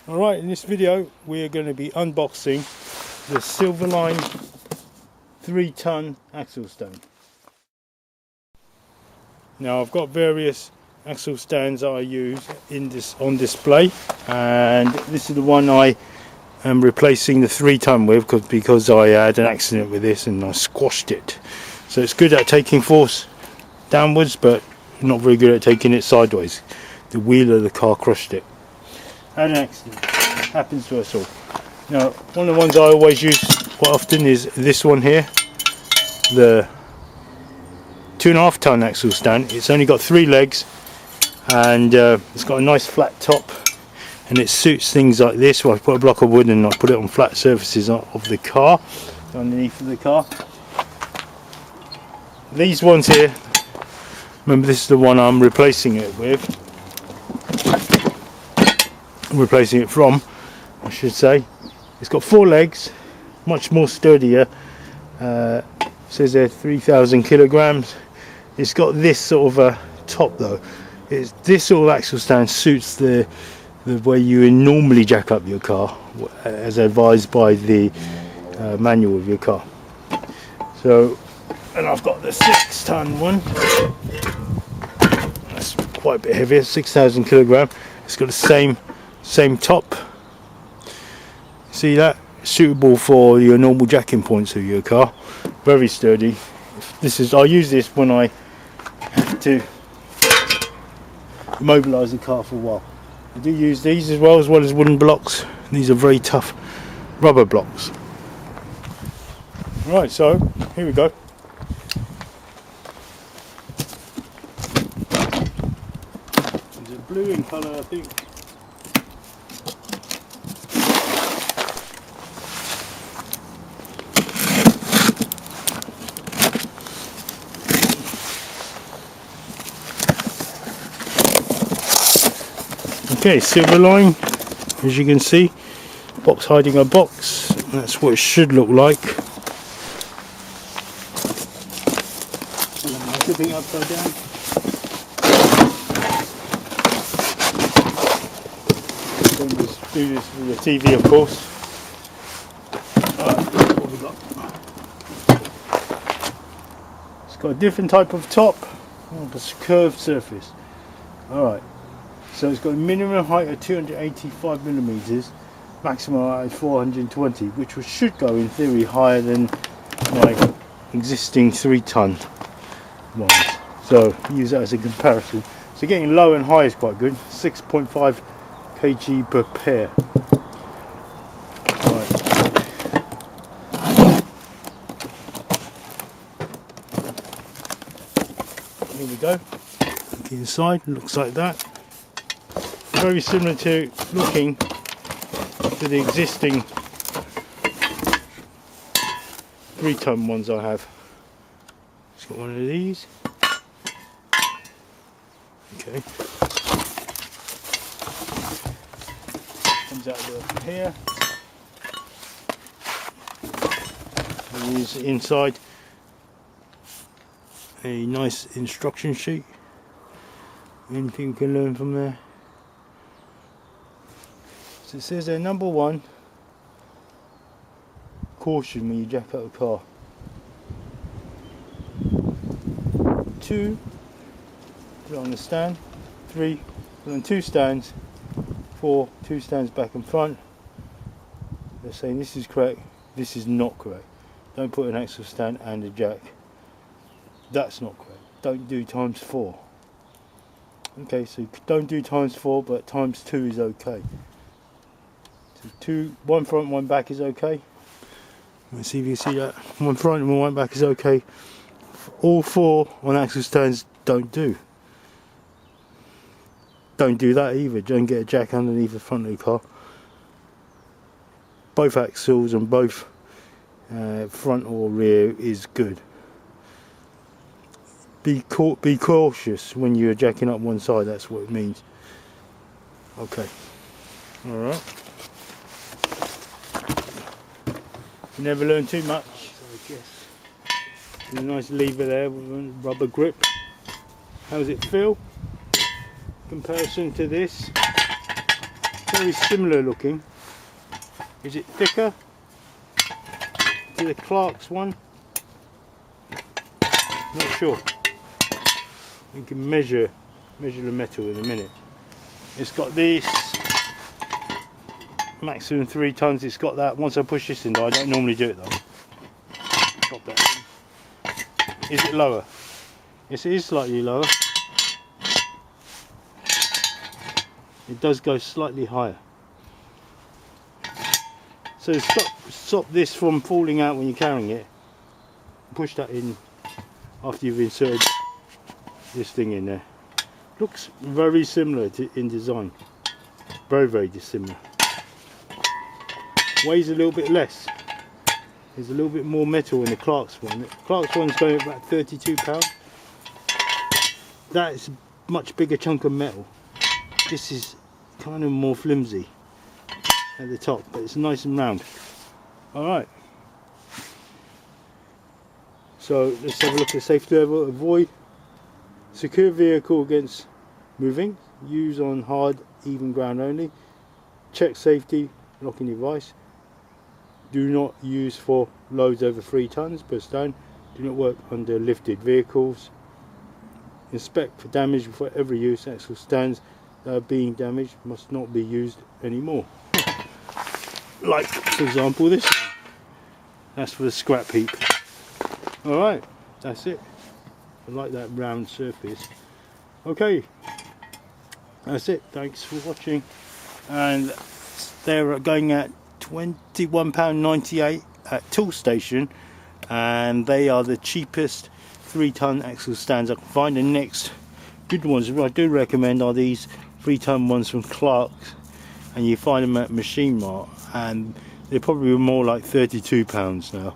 Alright, in this video we're going to be unboxing the Silverline 3-ton axle stand. Now I've got various axle stands that I use on display, and this is the one I am replacing the 3-ton with because I had an accident with this and I squashed it. So it's good at taking force downwards, but not very good at taking it sideways. The wheel of the car crushed it. Had an accident. Happens to us all. Now, one of the ones I always use quite often is this one here, the 2.5 ton axle stand. It's only got 3 legs, and it's got a nice flat top, and it suits things like this where I put a block of wood and I put it on flat surfaces of the car, underneath of the car. These ones here, remember this is the one I'm replacing it with. Replacing it from, I should say. It's got 4 legs, much more sturdier. Says they're 3,000 kilograms. It's got this sort of a top though. This sort of axle stand suits the way you normally jack up your car, as advised by the manual of your car. So, and I've got the 6-ton one. That's quite a bit heavier, 6,000 kilograms. It's got the same top. See that? Suitable for your normal jacking points of your car. Very sturdy. I use this when I have to immobilise the car for a while. I do use these as well as wooden blocks. These are very tough rubber blocks. Right, so here we go. It's a blue in colour, I think. Okay, Silverline, as you can see, box hiding a box. That's what it should look like. Flipping upside down. Then just do this with the TV, of course. Alright, what we got? It's got a different type of top, it's a curved surface. Alright. So it's got a minimum height of 285 millimeters, maximum height of 420, which should go in theory higher than my existing 3-ton ones. So use that as a comparison. So getting low and high is quite good. 6.5 kg per pair. Right. Here we go. Look inside. Looks like that. Very similar to looking to the existing 3-ton ones I have. It's got one of these. Okay. Comes out of here. There's inside a nice instruction sheet. Anything you can learn from there. So it says there, number 1, caution when you jack up a car. 2, put it on the stand. 3, put on 2 stands. 4, 2 stands back and front. They're saying this is correct, this is not correct. Don't put an axle stand and a jack. That's not correct. Don't do times 4. Okay, so don't do times 4, but times 2 is okay. So 1 front, 1 back is okay. Let's see if you can see that. 1 front and 1 back is okay. All 4 on axle stands don't do. Don't do that either. Don't get a jack underneath the front of the car. Both axles on both front or rear is good. Be cautious when you're jacking up one side. That's what it means. Okay. All right. You never learn too much, I guess. There's a nice lever there with a rubber grip. How does it feel? Comparison to this. very similar looking. Is it thicker to the Clark's one? Not sure. We can measure the metal in a minute. It's got this maximum 3 tons. It's got that. Once I push this in, I don't normally do it though. Drop that in. Is it lower? Yes, it is slightly lower. It does go slightly higher. So stop this from falling out when you're carrying it. Push that in after you've inserted this thing in there. Looks very similar in design. Very dissimilar. Weighs a little bit less. There's a little bit more metal in the Clark's one. The Clark's one's going about 32 pounds. That is a much bigger chunk of metal. This is kind of more flimsy at the top, but it's nice and round. Alright. So let's have a look at safety level. Avoid secure vehicle against moving. Use on hard, even ground only. Check safety, locking device. Do not use for loads over 3 tons per stone. Do not work under lifted vehicles. Inspect for damage before every use. Axle stands that are being damaged must not be used anymore. Like, for example, this one. That's for the scrap heap. Alright, that's it. I like that round surface. Okay, that's it. Thanks for watching. And they're going at £21.98 at Tool Station, and they are the cheapest 3-ton axle stands I can find. The next good ones I do recommend are these 3-ton ones from Clark's, and you find them at Machine Mart, and they're probably more like £32 now.